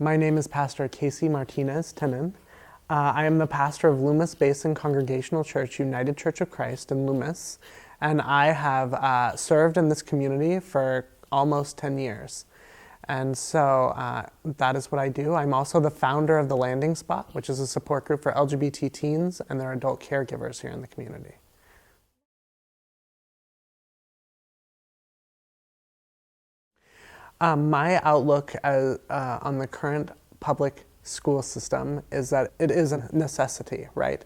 My name is Pastor Casey Martinez Tenen. I am the pastor of Loomis Basin Congregational Church, United Church of Christ in Loomis, and I have served in this community for almost 10 years. And so that is what I do. I'm also the founder of The Landing Spot, which is a support group for LGBT teens and their adult caregivers here in the community. My outlook on the current public school system is that it is a necessity, right?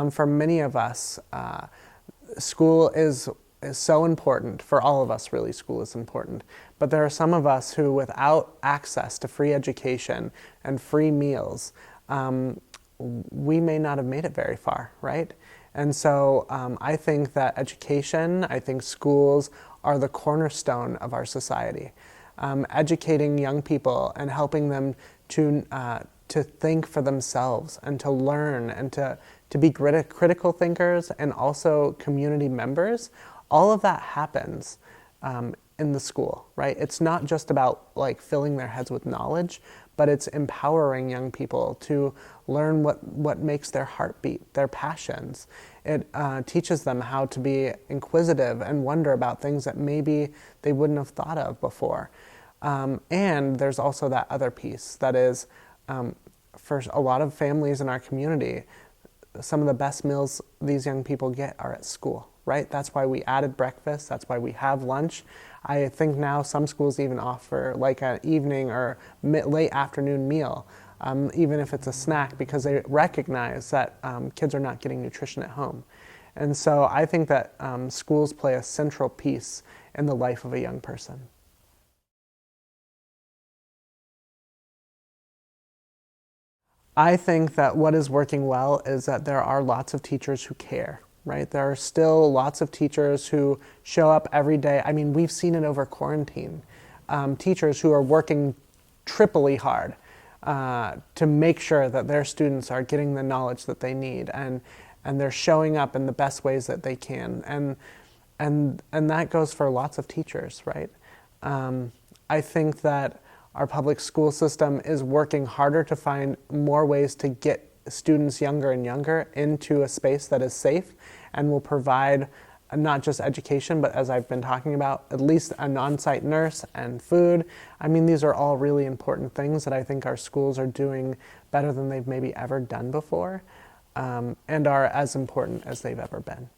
For many of us, school is so important. For all of us, really, school is important. But there are some of us who, without access to free education and free meals, we may not have made it very far, right? And so I think that education, I think schools are the cornerstone of our society. Educating young people and helping them to think for themselves and to learn and to be critical thinkers and also community members, all of that happens in the school, right? It's not just about like filling their heads with knowledge, but it's empowering young people to learn what makes their heart beat, their passions. It teaches them how to be inquisitive and wonder about things that maybe they wouldn't have thought of before. And there's also that other piece that is, for a lot of families in our community, some of the best meals these young people get are at school, right? That's why we added breakfast. That's why we have lunch. I think now some schools even offer like an evening or late afternoon meal, even if it's a snack, because they recognize that kids are not getting nutrition at home. And so I think that schools play a central piece in the life of a young person. I think that what is working well is that there are lots of teachers who care, right? There are still lots of teachers who show up every day. I mean, we've seen it over quarantine. Teachers who are working triply hard to make sure that their students are getting the knowledge that they need, and they're showing up in the best ways that they can. And that goes for lots of teachers, right? I think that our public school system is working harder to find more ways to get students younger and younger into a space that is safe and will provide not just education, but as I've been talking about, at least an on-site nurse and food. I mean, these are all really important things that I think our schools are doing better than they've maybe ever done before, and are as important as they've ever been.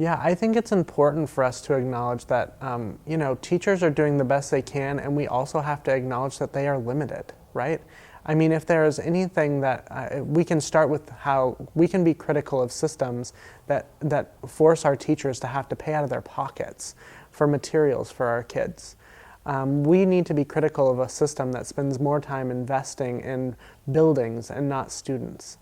Yeah, I think it's important for us to acknowledge that, teachers are doing the best they can, and we also have to acknowledge that they are limited, right? I mean, if there is anything that we can start with, how we can be critical of systems that force our teachers to have to pay out of their pockets for materials for our kids. We need to be critical of a system that spends more time investing in buildings and not students.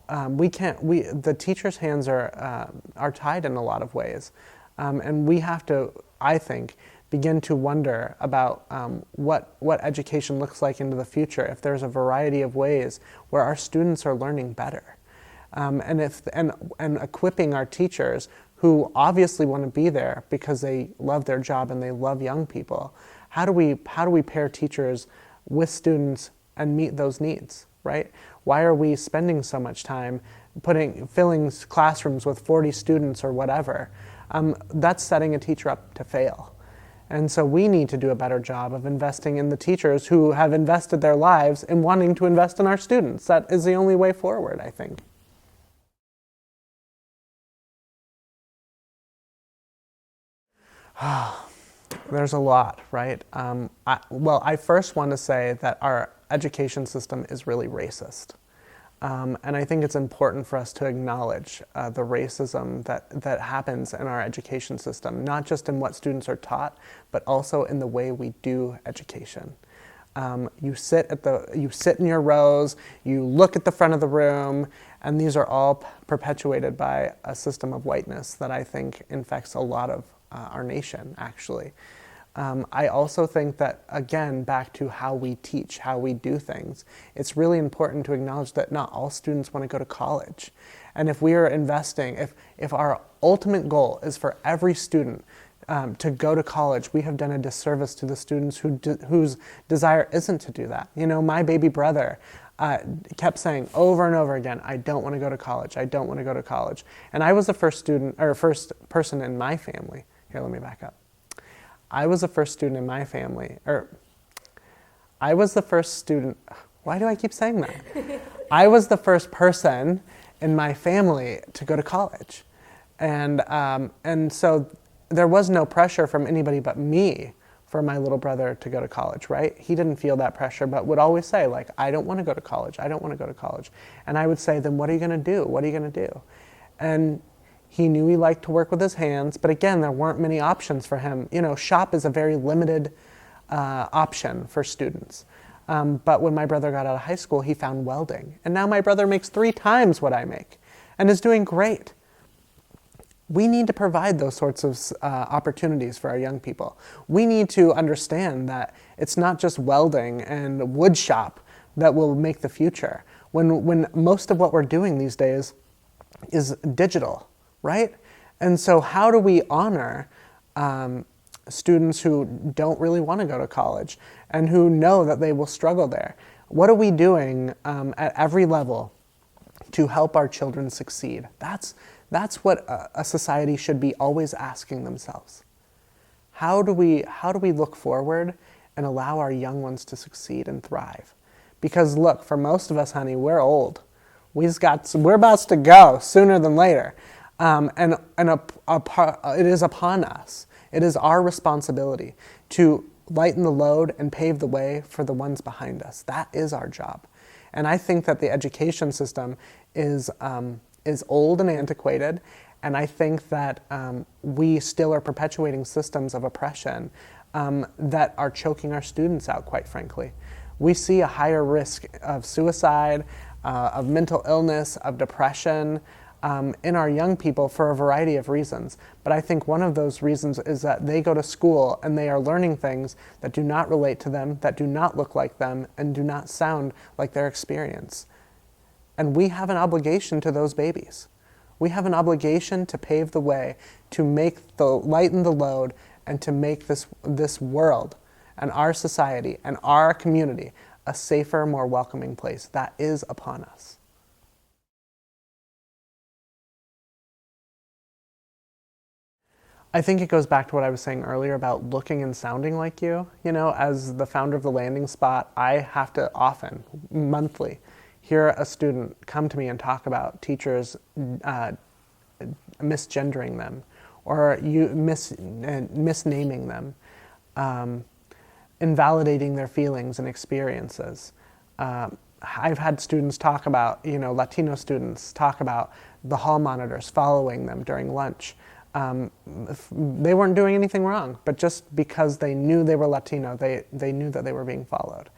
The teachers' hands are tied in a lot of ways, and we have to, I think, begin to wonder about what education looks like into the future. If there's a variety of ways where our students are learning better, and equipping our teachers who obviously want to be there because they love their job and they love young people. How do we pair teachers with students and meet those needs, right? Why are we spending so much time filling classrooms with 40 students or whatever? That's setting a teacher up to fail. And so we need to do a better job of investing in the teachers who have invested their lives in wanting to invest in our students. That is the only way forward, I think. There's a lot, right? I first want to say that our education system is really racist. And I think it's important for us to acknowledge the racism that happens in our education system, not just in what students are taught, but also in the way we do education. You sit in your rows, you look at the front of the room, and these are all perpetuated by a system of whiteness that I think infects a lot of our nation, actually. I also think that, again, back to how we teach, how we do things, it's really important to acknowledge that not all students want to go to college. And if we are investing, if our ultimate goal is for every student to go to college, we have done a disservice to the students whose desire isn't to do that. You know, my baby brother kept saying over and over again, I don't want to go to college, I don't want to go to college. And I was the first student, or first person in my family. Here, let me back up. I was the first student in my family, I was the first student, why do I keep saying that? I was the first person in my family to go to college. And so there was no pressure from anybody but me for my little brother to go to college, right? He didn't feel that pressure, but would always say, like, I don't want to go to college, I don't want to go to college. And I would say, then what are you going to do? What are you going to do? And he knew he liked to work with his hands, but again, there weren't many options for him. You know, shop is a very limited option for students. But when my brother got out of high school, he found welding. And now my brother makes 3 times what I make and is doing great. We need to provide those sorts of opportunities for our young people. We need to understand that it's not just welding and wood shop that will make the future. When most of what we're doing these days is digital, right? And so how do we honor students who don't really want to go to college and who know that they will struggle there? What are we doing at every level to help our children succeed? That's what a society should be always asking themselves. How do we look forward and allow our young ones to succeed and thrive? Because look, for most of us, honey, we're old. We're about to go sooner than later. And it is upon us. It is our responsibility to lighten the load and pave the way for the ones behind us. That is our job. And I think that the education system is old and antiquated, and I think that we still are perpetuating systems of oppression that are choking our students out, quite frankly. We see a higher risk of suicide, of mental illness, of depression in our young people for a variety of reasons. But I think one of those reasons is that they go to school and they are learning things that do not relate to them, that do not look like them, and do not sound like their experience. And we have an obligation to those babies. We have an obligation to pave the way, to lighten the load, and to make this world and our society and our community a safer, more welcoming place. That is upon us. I think it goes back to what I was saying earlier about looking and sounding like you. You know, as the founder of the Landing Spot, I have to often, monthly, hear a student come to me and talk about teachers misgendering them or misnaming them, invalidating their feelings and experiences. I've had students talk about, Latino students talk about the hall monitors following them during lunch. They weren't doing anything wrong, but just because they knew they were Latino, they knew that they were being followed.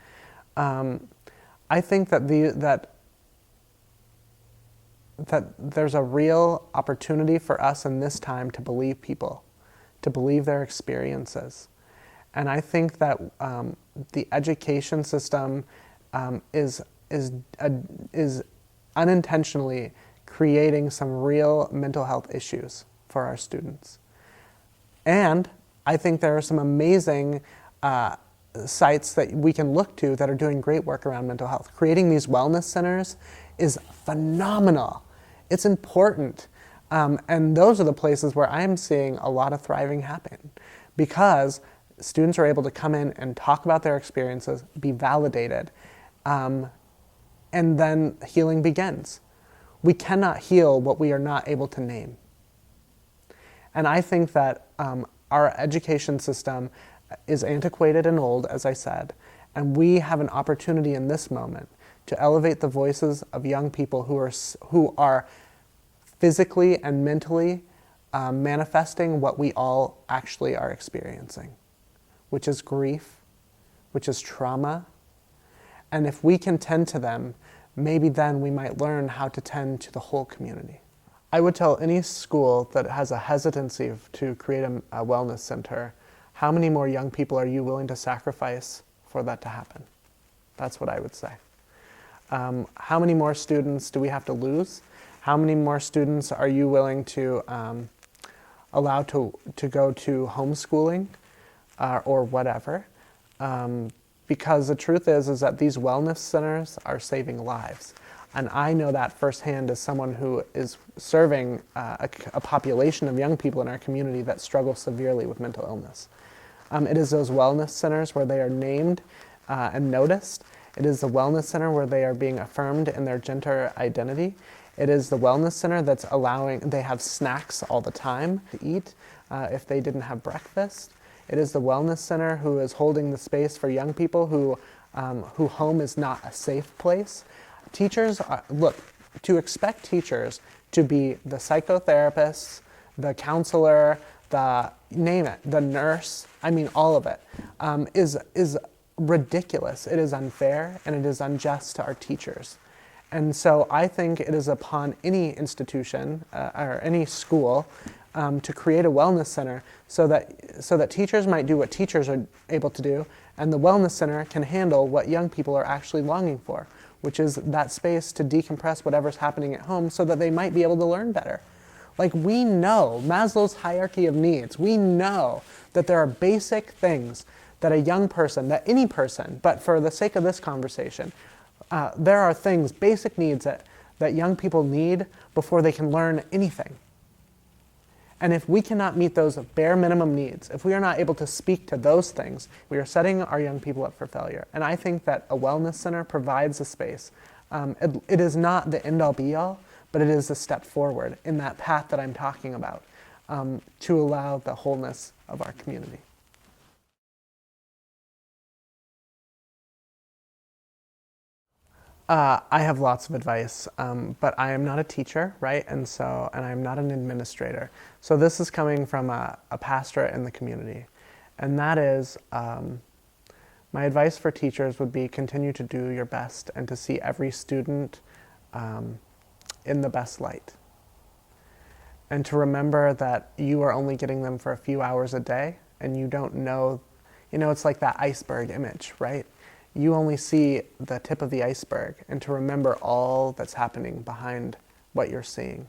I think that that there's a real opportunity for us in this time to believe people, to believe their experiences. And I think that the education system is unintentionally creating some real mental health issues for our students. And I think there are some amazing sites that we can look to that are doing great work around mental health. Creating these wellness centers is phenomenal. It's important. And those are the places where I'm seeing a lot of thriving happen, because students are able to come in and talk about their experiences, be validated, and then healing begins. We cannot heal what we are not able to name. And I think that our education system is antiquated and old, as I said, and we have an opportunity in this moment to elevate the voices of young people who are physically and mentally manifesting what we all actually are experiencing, which is grief, which is trauma. And if we can tend to them, maybe then we might learn how to tend to the whole community. I would tell any school that has a hesitancy to create a wellness center, how many more young people are you willing to sacrifice for that to happen? That's what I would say. How many more students do we have to lose? How many more students are you willing to allowed to go to homeschooling or whatever. Because the truth is that these wellness centers are saving lives. And I know that firsthand as someone who is serving a population of young people in our community that struggle severely with mental illness. It is those wellness centers where they are named and noticed. It is the wellness center where they are being affirmed in their gender identity. It is the wellness center that's they have snacks all the time to eat if they didn't have breakfast. It is the wellness center who is holding the space for young people who home is not a safe place. Teachers, to expect teachers to be the psychotherapists, the counselor, name it, the nurse, all of it, is ridiculous. It is unfair and it is unjust to our teachers. And so I think it is upon any institution or any school to create a wellness center so that teachers might do what teachers are able to do, and the wellness center can handle what young people are actually longing for, which is that space to decompress whatever's happening at home so that they might be able to learn better. Like, we know Maslow's hierarchy of needs. We know that there are basic things that a young person, that any person, but for the sake of this conversation, there are things, basic needs that young people need before they can learn anything. And if we cannot meet those bare minimum needs, if we are not able to speak to those things, we are setting our young people up for failure. And I think that a wellness center provides a space. It is not the end-all be-all, but it is a step forward in that path that I'm talking about to allow the wholeness of our community. I have lots of advice, but I am not a teacher, right? And I'm not an administrator. So this is coming from a pastorate in the community. And that is, my advice for teachers would be continue to do your best and to see every student in the best light. And to remember that you are only getting them for a few hours a day, and you don't know, it's like that iceberg image, right? You only see the tip of the iceberg, and to remember all that's happening behind what you're seeing.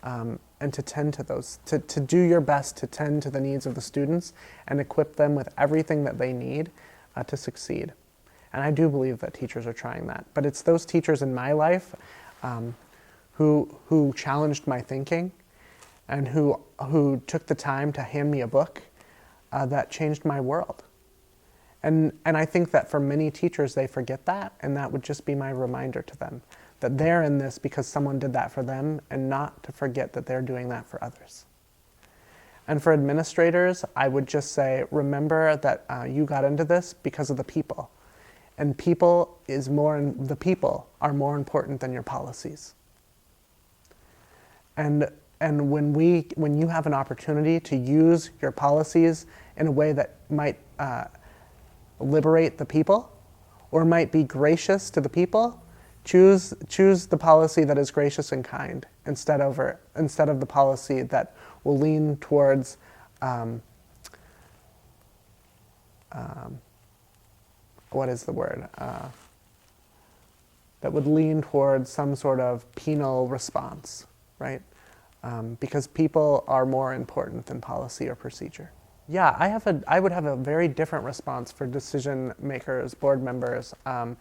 And to tend to those, to do your best to tend to the needs of the students and equip them with everything that they need to succeed. And I do believe that teachers are trying that. But it's those teachers in my life who challenged my thinking and who took the time to hand me a book that changed my world. And I think that for many teachers, they forget that, and that would just be my reminder to them, that they're in this because someone did that for them, and not to forget that they're doing that for others. And for administrators, I would just say, remember that you got into this because of the people. And the people are more important than your policies. And when you have an opportunity to use your policies in a way that might liberate the people, or might be gracious to the people, choose the policy that is gracious and kind instead of the policy that will lean towards what is the word? That would lean towards some sort of penal response, right? Because people are more important than policy or procedure. Yeah, I would have a very different response for decision makers, board members, and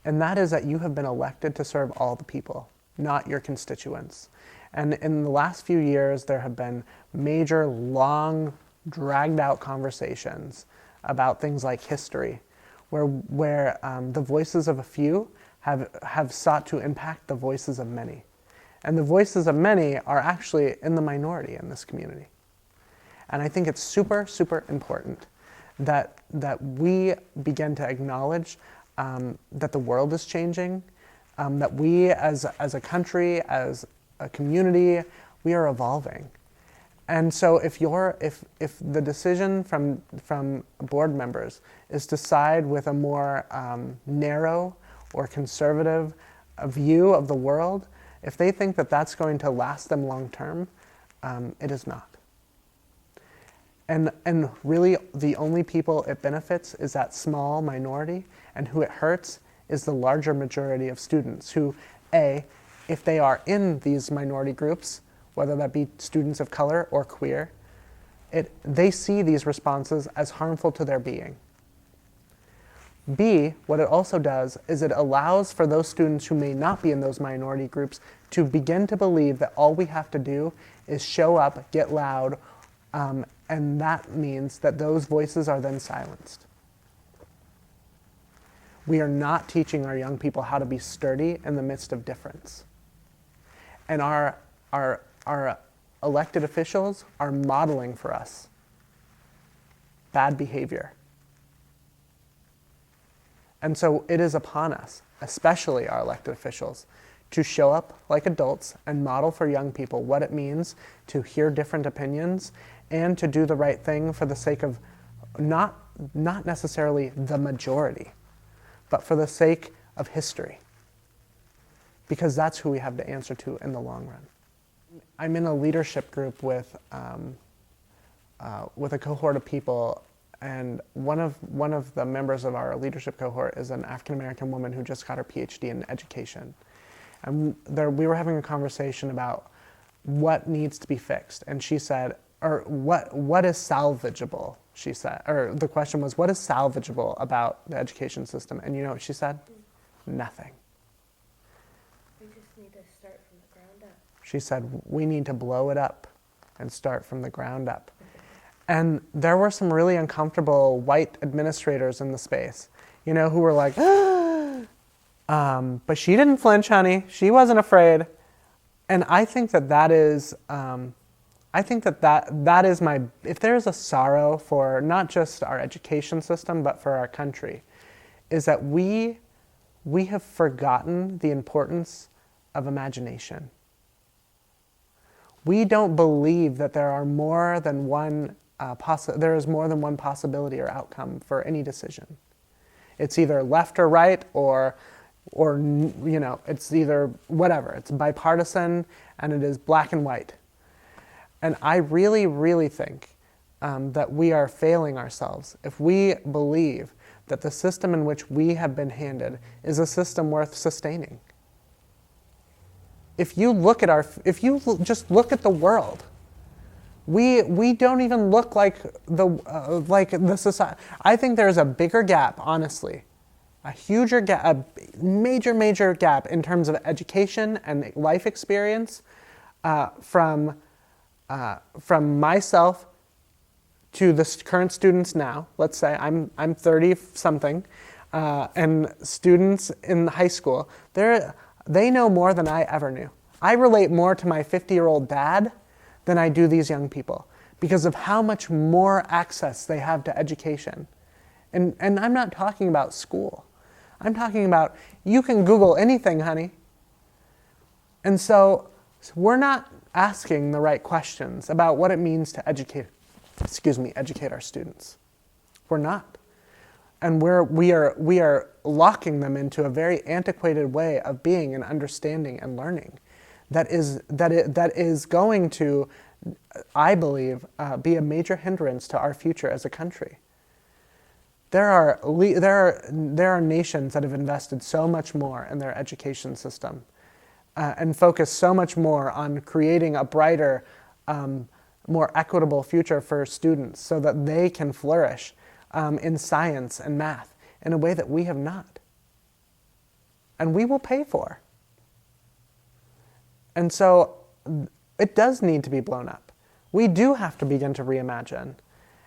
that is that you have been elected to serve all the people, not your constituents. And in the last few years, there have been major, long, dragged-out conversations about things like history, where the voices of a few have sought to impact the voices of many. And the voices of many are actually in the minority in this community. And I think it's super, super important that we begin to acknowledge that the world is changing, that we as a country, as a community, we are evolving. And so if the decision from board members is to side with a more narrow or conservative view of the world, if they think that that's going to last them long term, it is not. And really, the only people it benefits is that small minority, and who it hurts is the larger majority of students who, if they are in these minority groups, whether that be students of color or queer, they see these responses as harmful to their being. B, what it also does is it allows for those students who may not be in those minority groups to begin to believe that all we have to do is show up, get loud, and that means that those voices are then silenced. We are not teaching our young people how to be sturdy in the midst of difference. And our elected officials are modeling for us bad behavior. And so it is upon us, especially our elected officials, to show up like adults and model for young people what it means to hear different opinions and to do the right thing for the sake of not necessarily the majority, but for the sake of history. Because that's who we have to answer to in the long run. I'm in a leadership group with a cohort of people, and one of the members of our leadership cohort is an African-American woman who just got her PhD in education. And we were having a conversation about what needs to be fixed. And she said, or what is salvageable, she said. Or the question was, what is salvageable about the education system? And you know what she said? Nothing. We just need to start from the ground up. She said, we need to blow it up and start from the ground up. And there were some really uncomfortable white administrators in the space, you know, who were like, but she didn't flinch, honey. She wasn't afraid. And I think that is, that is my, if there's a sorrow for not just our education system, but for our country, is that we have forgotten the importance of imagination. We don't believe that there are more than one there is more than one possibility or outcome for any decision. It's either left or right, or you know, it's either whatever. It's bipartisan, and it is black and white. And I really, really think that we are failing ourselves if we believe that the system in which we have been handed is a system worth sustaining. If you just look at the world, we don't even look like the society. I think there's a bigger gap, honestly, a huger gap, a major gap in terms of education and life experience from myself to the current students now. Let's say I'm 30 something, and students in high school, they know more than I ever knew. I relate more to my 50-year-old dad than I do these young people because of how much more access they have to education. And I'm not talking about school. I'm talking about you can Google anything, honey. And so we're not asking the right questions about what it means to educate our students. We're not. And we are locking them into a very antiquated way of being and understanding and learning that is going to, I believe, be a major hindrance to our future as a country. There are nations that have invested so much more in their education system and focus so much more on creating a brighter, more equitable future for students so that they can flourish in science and math in a way that we have not. And we will pay for. And so it does need to be blown up. We do have to begin to reimagine.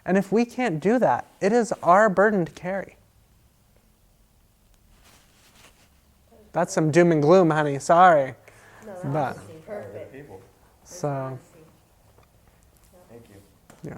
And if we can't do that, it is our burden to carry. That's some doom and gloom, honey. Sorry. No, that's perfect. People. So, Thank you. yeah.